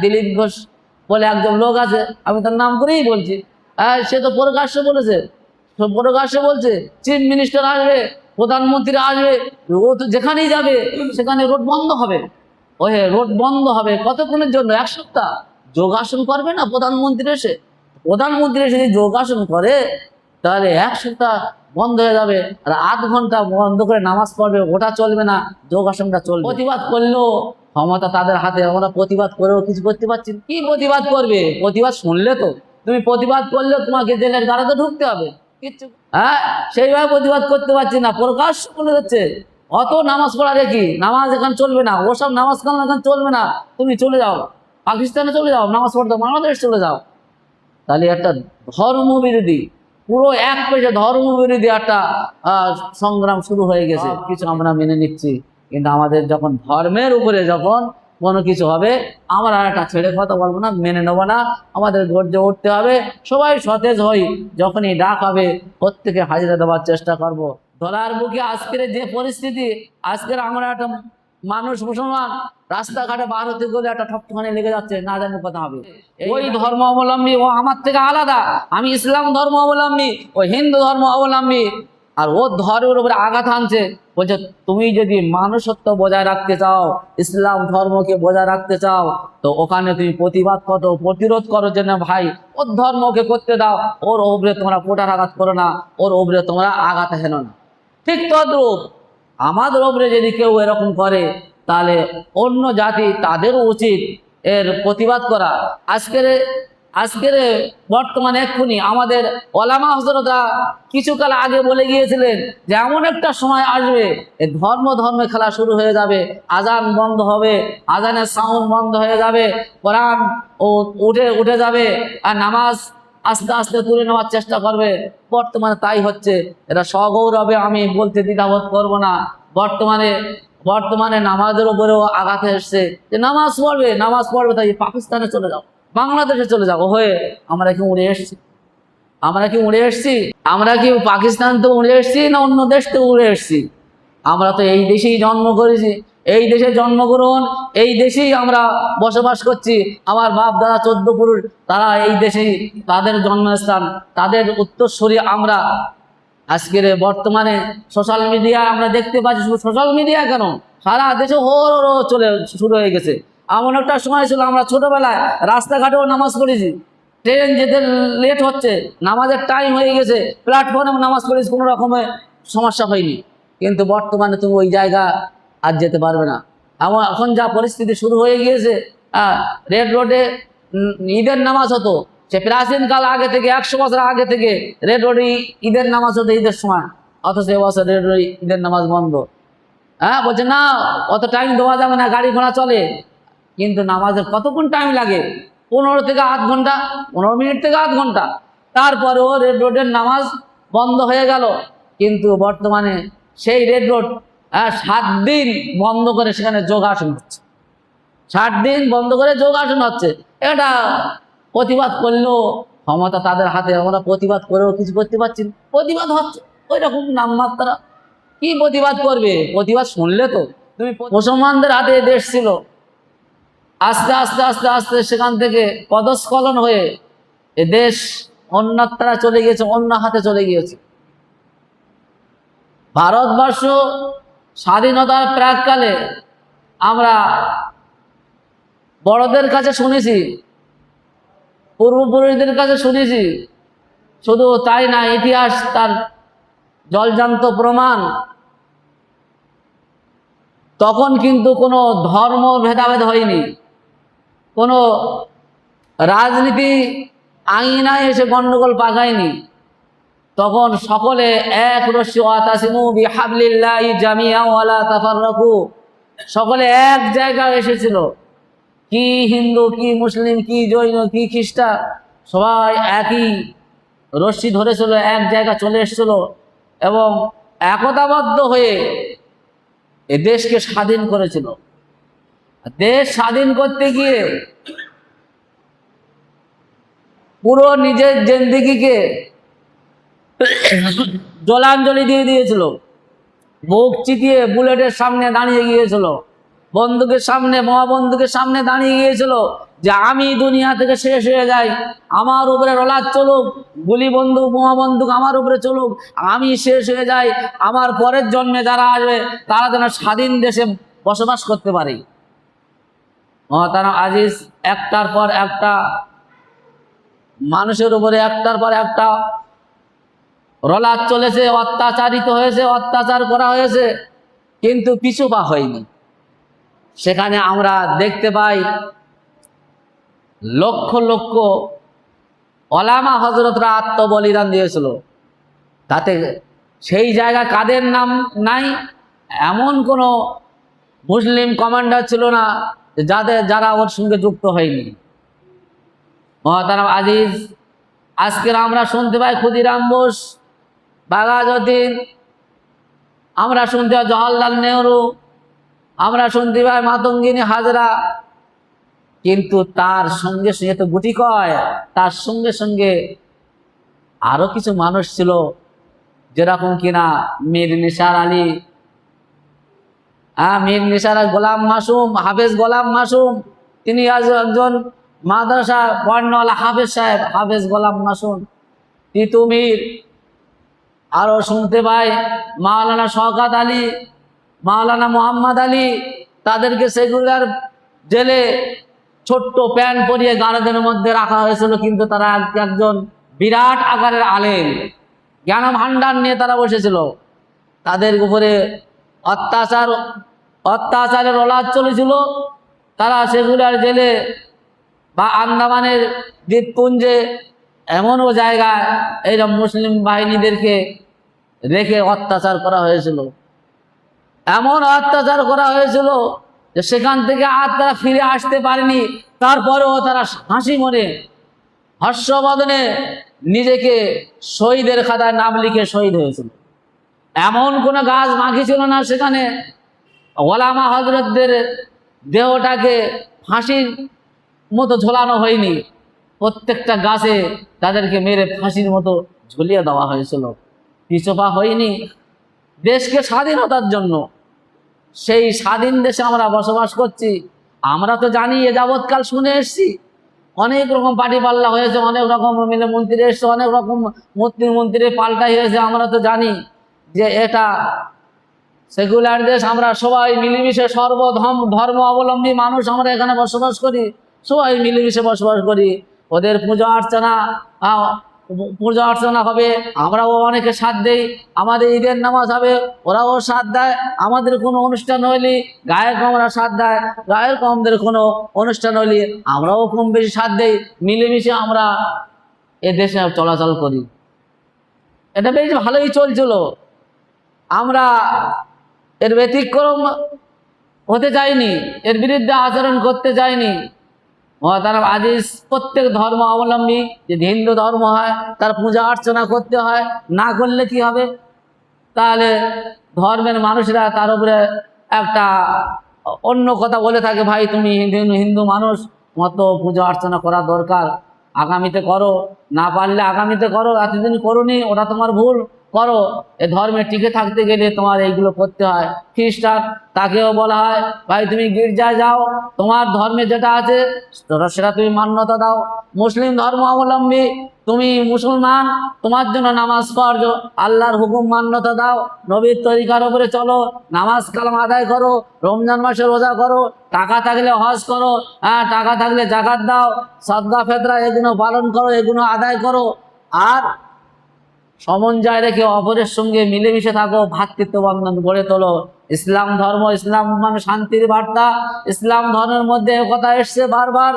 দিলীপ ঘোষ বলে একজন লোক আছে, আমি তার নাম করেই বলছি। সে তো প্রকাশ্যে বলেছে, প্রকাশ্যে বলছে চিফ মিনিস্টার আসবে, প্রধানমন্ত্রী আসবে, ও তো যেখানেই যাবে সেখানে রোড বন্ধ হবে। ওই রোড বন্ধ হবে কতক্ষণের জন্য? 1 সপ্তাহ। যোগাসন করবে না প্রধানমন্ত্রী এসে? প্রধানমন্ত্রী এসে যদি যোগাসন করে তাহলে 1 সপ্তাহ বন্ধ হয়ে যাবে। আর আধ ঘন্টা বন্ধ করে নামাজ পড়বে, ওটা চলবে না, যোগাসনটা চলবে। প্রতিবাদ করলেও ক্ষমতা তাদের হাতে, আমরা প্রতিবাদ করেও কিছু করতে পারছি না। কি প্রতিবাদ করবে? প্রতিবাদ শুনলে তো, তুমি প্রতিবাদ করলে তোমাকে জেলের গাড়াতে ঢুকতে হবে কিচ্ছু। সেইভাবে প্রতিবাদ করতে পারছি না, প্রকাশ্য বলে যাচ্ছে অত নামাজ পড়া দেখি, নামাজ এখানে চলবে না, ওসব নামাজ কালাম এখানে চলবে না, তুমি চলে যাও পাকিস্তানে, চলে যাও নামাজ পড়তে, বাংলাদেশ চলে যাও। তাহলে একটা ধর্মবিরোধী, পুরো এক পেশে ধর্মবিরোধী একটা সংগ্রাম শুরু হয়ে গেছে। কিছু আমরা মেনে নিচ্ছি, কিন্তু আমাদের যখন ধর্মের উপরে যখন কোনো কিছু হবে, আমরা একটা ছেড়ে কথা বলবো না, মেনে নেবো না, আমাদের গর্জে উঠতে হবে। সবাই সতেজ হই, যখনই ডাক হবে প্রত্যেকে হাজিরা দেওয়ার চেষ্টা করব। ধরার বুকে আজকের যে পরিস্থিতি, আজকের আমরা একটা মানুষ মুসলমান রাস্তাঘাটে বার হতে গেলে একটা ঠকঠকানি লেগে যাচ্ছে, না জানি কথা হবে। ওই ধর্ম অবলম্বী ও আমার থেকে আলাদা, আমি ইসলাম ধর্ম অবলম্বী, ও হিন্দু ধর্ম অবলম্বী, আর ও ধর্মের উপরে আঘাত আনছে। বলছে তুমি যদি মানুষত্ব বজায় রাখতে চাও, ইসলাম ধর্মকে বজায় রাখতে চাও, তো ওখানে তুমি প্রতিবাদ করো, প্রতিরোধ করো, যে না ভাই ওর ধর্মকে করতে দাও, ওর উপরে তোমরা কোটার আঘাত করো না, ওর উপরে তোমরা আঘাত হেনো না। ঠিক তদ্রূপ আমাদের উপরে যদি কেউ এরকম করে, তাহলে অন্য জাতি তাদেরও উচিত এর প্রতিবাদ করা। আজকের বর্তমানে এক্ষুনি আমাদের ওলামা হযরতরা কিছুকাল আগে বলে গিয়েছিলেন যে এমন একটা সময় আসবে, এই ধর্মে খেলা শুরু হয়ে যাবে, আজান বন্ধ হবে, আজানের সাউন্ড বন্ধ হয়ে যাবে, কোরআন উঠে যাবে, আর নামাজ আস্তে আস্তে তুলে নেওয়ার চেষ্টা করবে। বর্তমানে তাই হচ্ছে। এটা সগৌরবে আমি বলতে দ্বিধাবোধ করবো না। বর্তমানে নামাজের উপরেও আঘাত এসছে, যে নামাজ পড়বে তাই পাকিস্তানে চলে যাও, বাংলাদেশে চলে যাও হয়ে আমরা কি উড়ে এসছি? আমরা কি পাকিস্তান তো উড়ে এসছি, না অন্য দেশ থেকে উড়ে এসছি? আমরা তো এই দেশেই জন্ম করেছি, এই দেশে জন্মগ্রহণ, এই দেশেই আমরা বসবাস করছি। আমার বাপ দাদা 14 পুরুষ, তারা এই দেশেই তাদের জন্মস্থান, তাদের উত্তরসূরি আমরা। আজকের বর্তমানে সোশ্যাল মিডিয়া আমরা দেখতে পাচ্ছি, শুধু সোশ্যাল মিডিয়া কেন, সারা দেশে চলে শুরু হয়ে গেছে। এমন একটা সময় ছিল আমরা ছোটবেলায় রাস্তাঘাটেও নামাজ পড়েছি, ট্রেন যেতে লেট হচ্ছে, নামাজের টাইম হয়ে গেছে, প্ল্যাটফর্মে নামাজ পড়েছি, কোনো রকমের সমস্যা হয়নি। কিন্তু বর্তমানে তুমি ওই জায়গা আর যেতে পারবে না। এখন যা পরিস্থিতি শুরু হয়ে গিয়েছে, রেড রোডে ঈদের নামাজ হতো, সে প্রাচীনকাল আগে থেকে 100 বছর আগে থেকে রেড রোডে ঈদের নামাজ হতো ঈদের সময়, অথচ এবছর রেড রোডে ঈদের নামাজ বন্ধ। বলছে না, অত টাইম দেওয়া যাবে না, গাড়ি ঘোড়া চলে। কিন্তু নামাজের কতক্ষণ টাইম লাগে? 15 থেকে আধ ঘন্টা, 15 মিনিট থেকে আধ ঘন্টা। তারপরেও রেড রোডের নামাজ বন্ধ হয়ে গেল। কিন্তু বর্তমানে সেই রেড রোড 7 দিন বন্ধ করে সেখানে যোগাসন হচ্ছে, 7 দিন বন্ধ করে যোগাসন হচ্ছে। এটা প্রতিবাদ করলেও ক্ষমতা তাদের হাতে, আমরা প্রতিবাদ করেও কিছু করতে পারছি না। প্রতিবাদ হচ্ছে ওই রকম নামমাত্রা। কি প্রতিবাদ করবে? প্রতিবাদ শুনলে তো, তুমি মুসলমানদের হাতে দেশ ছিল, আস্তে আস্তে আস্তে আস্তে সেখান থেকে পদস্খলন হয়ে এ দেশ অন্যত্রা চলে গিয়েছে, অন্য হাতে চলে গিয়েছে। ভারতবর্ষ স্বাধীনতার প্রাককালে আমরা বড়দের কাছে শুনেছি, পূর্বপুরুষদের কাছে শুনেছি, শুধু তাই না, ইতিহাস তার জলজান্ত প্রমাণ। তখন কিন্তু কোনো ধর্ম ভেদাভেদ হয়নি, কোনো রাজনীতি আইনায় এসে গন্ডগোল পাকায়নি। তখন সকলে এক রশ্মি, ওয়াতাসিমু বিহাবলিল্লাহি জামিআন ওয়া লা তাফাররাকু, সকলে এক জায়গায় এসেছিল। কি হিন্দু, কি মুসলিম, কি জৈন, কি খ্রিস্টান, সবাই একই রশ্মি ধরেছিল, এক জায়গা চলে এসেছিল এবং একতাবদ্ধ হয়ে এ দেশকে স্বাধীন করেছিল। দেশ স্বাধীন করতে গিয়ে পুরো নিজের জিন্দেগিকে জলাঞ্জলি দিয়ে দিয়েছিল, বুক চিতিয়ে বুলেটের সামনে দাঁড়িয়ে গিয়েছিল। বন্দুকের সামনে, মহাবন্দুকের সামনে দাঁড়িয়ে গিয়েছিল যে আমি দুনিয়া থেকে শেষ হয়ে যাই, আমার উপরে রলাদ চলুক, গুলি বন্দুক মহাবন্দুক আমার উপরে চলুক, আমি শেষ হয়ে যাই, আমার পরের জন্মে যারা আসবে তারা যেন স্বাধীন দেশে বসবাস করতে পারে। মহতারাম আজিজ, একটার পর একটা মানুষের উপরে একটার পর একটা রলাদ চলেছে, অত্যাচারিত হয়েছে, অত্যাচার করা হয়েছে, কিন্তু পিছু পা হয়নি। সেখানে আমরা দেখতে পাই লক্ষ লক্ষ ওলামা হযরতরা আত্মবলিদান দিয়েছিল। তাতে সেই জায়গা কাদের নাম নাই, এমন কোনো মুসলিম কমান্ডার ছিল না যারা ওর সঙ্গে যুক্ত হয়নি। মহতারাম আজিজ, আজকের আমরা শুনতে পাই ক্ষুদিরাম বোস, বাঘাযতীন, আমরা শুনতে পাই জওহরলাল নেহরু, আমরা শুনতে পাই মাতঙ্গিনী হাজরা, কিন্তু তার সঙ্গে সঙ্গে তো গুটি কয়, তার সঙ্গে সঙ্গে আরো কিছু মানুষ ছিল যেরকম কিনা মীর নিসার আলী, মীর নিসার গোলাম মাসুম, হাফেজ গোলাম মাসুম, তিনি একজন মাদ্রাসা পড়নেওয়ালা হাফেজ সাহেব, হাফেজ গোলাম মাসুম, তিতু মীর। আরো শুনতে পাই মাওলানা শওকত আলী, মাওলানা মোহাম্মদ আলী, তাদেরকে সেগুলার জেলে ছোট্ট প্যান্ট পরিয়ে গারদের মধ্যে রাখা হয়েছিল, কিন্তু তারা একজন বিরাট আকারের আলেম, জ্ঞান ভান্ডার নিয়ে তারা বসেছিল। তাদের উপরে অত্যাচারের রলাদ চলেছিল। তারা সেগুলার জেলে বা আন্দামানের দ্বীপপুঞ্জে এমনও জায়গায় এইরকম মুসলিম বাহিনীদেরকে রেখে অত্যাচার করা হয়েছিল, এমন অত্যাচার করা হয়েছিল যে সেখান থেকে আর তারা ফিরে আসতে পারেনি। তারপরেও তারা হাসি মনে হর্ষবদনে নিজেকে শহীদের খাতায় নাম লিখে শহীদ হয়েছিল। এমন কোনো গাছ বাকি ছিল না সেখানে। ওলামা হযরতদের দেহটাকে ফাঁসির মতো ঝোলানো হয়নি, প্রত্যেকটা গাছে তাদেরকে মেরে ফাঁসির মতো ঝুলিয়ে দেওয়া হয়েছিল, পিছপা হয়নি দেশকে স্বাধীনতার জন্য। সেই স্বাধীন দেশে আমরা বসবাস করছি। আমরা তো জানি, এ যাবৎকাল শুনে এসছি, অনেক রকম পার্টি পাল্লা হয়েছে, অনেক রকম মিলে মন্ত্রী এসছে, অনেক রকম মন্ত্রী পাল্টাই হয়েছে। আমরা তো জানি যে এটা সেকুলার দেশ, আমরা সবাই মিলেমিশে ধর্ম অবলম্বী মানুষ আমরা এখানে বসবাস করি, সবাই মিলেমিশে বসবাস করি। ওদের পূজা অর্চনা হবে, আমরাও অনেকে সাথ দেই, আমাদের ঈদের নামাজ হবে, ওরাও সাথ দেয়, আমাদের কোনো অনুষ্ঠান হইলে গায়ের কমরা সাথ দেয়, গায়ের কমদের কোনো অনুষ্ঠান হইলে আমরাও কম বেশি সাথ দেই, মিলেমিশে আমরা এ দেশে চলাচল করি। এটা বেশ ভালোই চলছিল। আমরা এর ব্যতিক্রম হতে চাইনি, এর বিরুদ্ধে আচরণ করতে চাইনি। মহতারাম আজিজ, প্রত্যেক ধর্ম অবলম্বী যদি হিন্দু ধর্ম হয় তার পূজা অর্চনা করতে হয়, না করলে কি হবে? তাহলে ধর্মের মানুষরা তার উপরে একটা অন্য কথা বলে থাকে, ভাই তুমি হিন্দু মানুষ, মতো পূজা অর্চনা করা দরকার, আগামীতে করো, না পারলে আগামীতে করো, এতদিন করোনি ওটা তোমার ভুল, করো। এ ধর্মে টিকে থাকতে গেলে তোমার এইগুলো করতে হয়। খ্রিস্টান, তাকেও বলা হয় ভাই তুমি গির্জায় যাও, তোমার ধর্মে যেটা আছে সেটা তুমি মান্যতা দাও। মুসলিম ধর্ম অবলম্বী, তুমি মুসলমান, তোমার জন্য নামাজ ফরজ, আল্লাহর হুকুম মান্যতা দাও, নবীর তরিকার উপরে চলো, নামাজ কালাম আদায় করো, রমজান মাসে রোজা করো, টাকা থাকলে হজ করো, টাকা থাকলে জাকাত দাও, সদকা ফেতরা এগুলো পালন করো, এগুলো আদায় করো, আর সমন্বয় রেখে অপরের সঙ্গে মিলেমিশে থাকো, ভ্রাতৃত্ব বন্ধন গড়ে তোলো। ইসলাম ধর্ম, ইসলাম মানে শান্তির বার্তা, ইসলাম ধর্মের মধ্যে কথা এসছে বারবার।